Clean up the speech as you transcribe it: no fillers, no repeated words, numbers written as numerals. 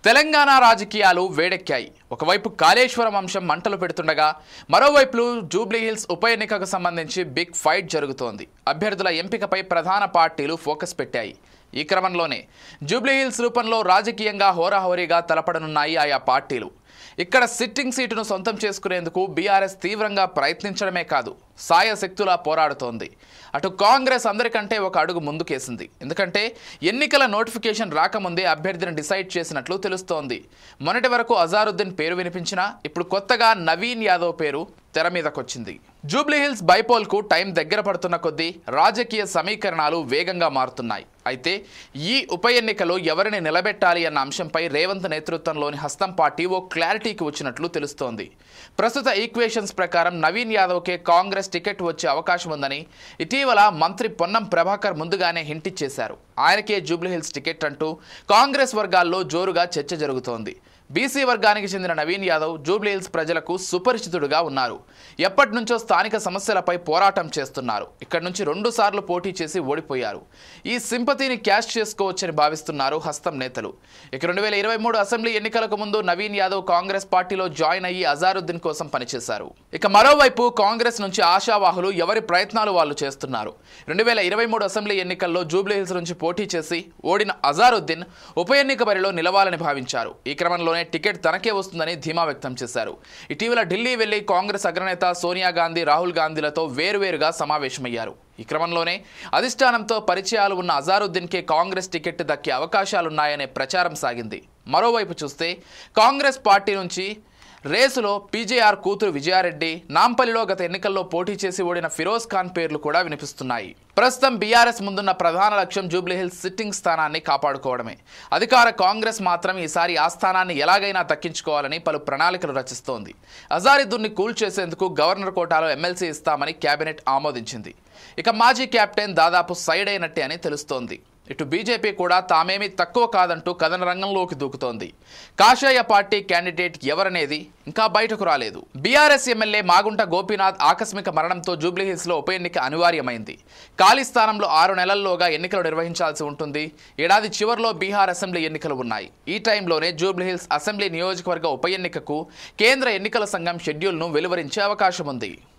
తెలంగాణ రాజకీయాలు వేడెక్కాయి. ఒకవైపు కాళేశ్వరం అంశం మంటలు పెడుతుండగా మరోవైపు జూబ్లీహిల్స్ ఉప ఎన్నికకు సంబంధించి బిగ్ ఫైట్ జరుగుతోంది. అభ్యర్థుల ఎంపికపై ప్రధాన పార్టీలు ఫోకస్ పెట్టాయి. ఈ క్రమంలోనే జూబ్లీహిల్స్ రూపంలో రాజకీయంగా హోరాహోరీగా తలపడనున్నాయి ఆయా పార్టీలు. ఇక్కడ సిట్టింగ్ సీటును సొంతం చేసుకునేందుకు బీఆర్ఎస్ తీవ్రంగా ప్రయత్నించడమే కాదు, సాయశక్తులా పోరాడుతోంది. అటు కాంగ్రెస్ అందరికంటే ఒక అడుగు ముందుకేసింది. ఎందుకంటే ఎన్నికల నోటిఫికేషన్ రాకముందే అభ్యర్థిని డిసైడ్ చేసినట్లు తెలుస్తోంది. మొన్నటి వరకు అజారుద్దీన్ పేరు వినిపించినా ఇప్పుడు కొత్తగా నవీన్ యాదవ్ పేరు తెర మీదకొచ్చింది. జూబ్లీహిల్స్ బైపోల్కు టైం దగ్గర పడుతున్న కొద్దీ రాజకీయ సమీకరణాలు వేగంగా మారుతున్నాయి. అయితే ఈ ఉప ఎన్నికలో ఎవరిని నిలబెట్టాలి అన్న అంశంపై రేవంత్ నేతృత్వంలోని హస్తం పార్టీ ఓ క్లారిటీకి వచ్చినట్లు తెలుస్తోంది. ప్రస్తుత ఈక్వేషన్స్ ప్రకారం నవీన్ యాదవ్కే కాంగ్రెస్ టికెట్ వచ్చే అవకాశం ఉందని ఇటీవల మంత్రి పొన్నం ప్రభాకర్ ముందుగానే హింట్ ఇచ్చేశారు. ఆయనకే జూబ్లీహిల్స్ టికెట్ అంటూ కాంగ్రెస్ వర్గాల్లో జోరుగా చర్చ జరుగుతోంది. బీసీ వర్గానికి చెందిన నవీన్ యాదవ్ జూబ్లీహిల్స్ ప్రజలకు సుపరిచితుడుగా ఉన్నారు. ఎప్పటి నుంచో స్థానిక సమస్యలపై పోరాటం చేస్తున్నారు. ఇక్కడి నుంచి 2 సార్లు పోటీ చేసి ఓడిపోయారు. ఈ సింపతిని క్యాష్ చేసుకోవచ్చని భావిస్తున్నారు హస్తం నేతలు. ఇక 2023 అసెంబ్లీ ఎన్నికలకు ముందు నవీన్ యాదవ్ కాంగ్రెస్ పార్టీలో జాయిన్ అయ్యి అజారుద్దీన్ కోసం పనిచేశారు. ఇక మరోవైపు కాంగ్రెస్ నుంచి ఆశావాహులు ఎవరి ప్రయత్నాలు వాళ్ళు చేస్తున్నారు. 2023 అసెంబ్లీ ఎన్నికల్లో జూబ్లీహిల్స్ నుంచి పోటీ చేసి ఓడిన అజారుద్దీన్ ఉప ఎన్నిక బరిలో నిలవాలని భావించారు. ఈ క్రమంలోనే టికెట్ తనకే వస్తుందని ధీమా వ్యక్తం చేశారు. ఇటీవల ఢిల్లీ వెళ్లి కాంగ్రెస్ అగ్రనేత సోనియా గాంధీ, రాహుల్ గాంధీలతో వేరువేరుగా సమావేశమయ్యారు. ఈ క్రమంలోనే అధిష్టానంతో పరిచయాలు ఉన్న అజారుద్దీన్కే కాంగ్రెస్ టికెట్ దక్కే అవకాశాలున్నాయనే ప్రచారం సాగింది. మరోవైపు చూస్తే కాంగ్రెస్ పార్టీ నుంచి రేసులో పీజేఆర్ కూతురు విజయారెడ్డి, నాంపల్లిలో గత ఎన్నికల్లో పోటీ చేసి ఓడిన ఫిరోజ్ ఖాన్ పేర్లు కూడా వినిపిస్తున్నాయి. ప్రస్తుతం బీఆర్ఎస్ ముందున్న ప్రధాన లక్ష్యం జూబ్లీహిల్స్ సిట్టింగ్ స్థానాన్ని కాపాడుకోవడమే. అధికార కాంగ్రెస్ మాత్రం ఈసారి ఆ స్థానాన్ని ఎలాగైనా దక్కించుకోవాలని పలు ప్రణాళికలు రచిస్తోంది. అజారుద్దీన్ని కూల్చేసేందుకు గవర్నర్ కోటాలో ఎమ్మెల్సీ ఇస్తామని కేబినెట్ ఆమోదించింది. ఇక మాజీ కెప్టెన్ దాదాపు సైడ్ అయినట్టే అని తెలుస్తోంది. ఇటు బీజేపీ కూడా తామేమీ తక్కువ కాదంటూ కథన రంగంలోకి దూకుతోంది. కాషాయ పార్టీ క్యాండిడేట్ ఎవరనేది ఇంకా బయటకు రాలేదు. బీఆర్ఎస్ ఎమ్మెల్యే మాగుంట గోపీనాథ్ ఆకస్మిక మరణంతో జూబ్లీహిల్స్లో ఉప ఎన్నిక అనివార్యమైంది. ఖాళీ స్థానంలో 6 నెలల్లోగా ఎన్నికలు నిర్వహించాల్సి ఉంటుంది. ఏడాది చివరిలో బీహార్ అసెంబ్లీ ఎన్నికలు ఉన్నాయి. ఈ టైంలోనే జూబ్లీహిల్స్ అసెంబ్లీ నియోజకవర్గ ఉప ఎన్నికకు కేంద్ర ఎన్నికల సంఘం షెడ్యూల్ను వెలువరించే అవకాశం ఉంది.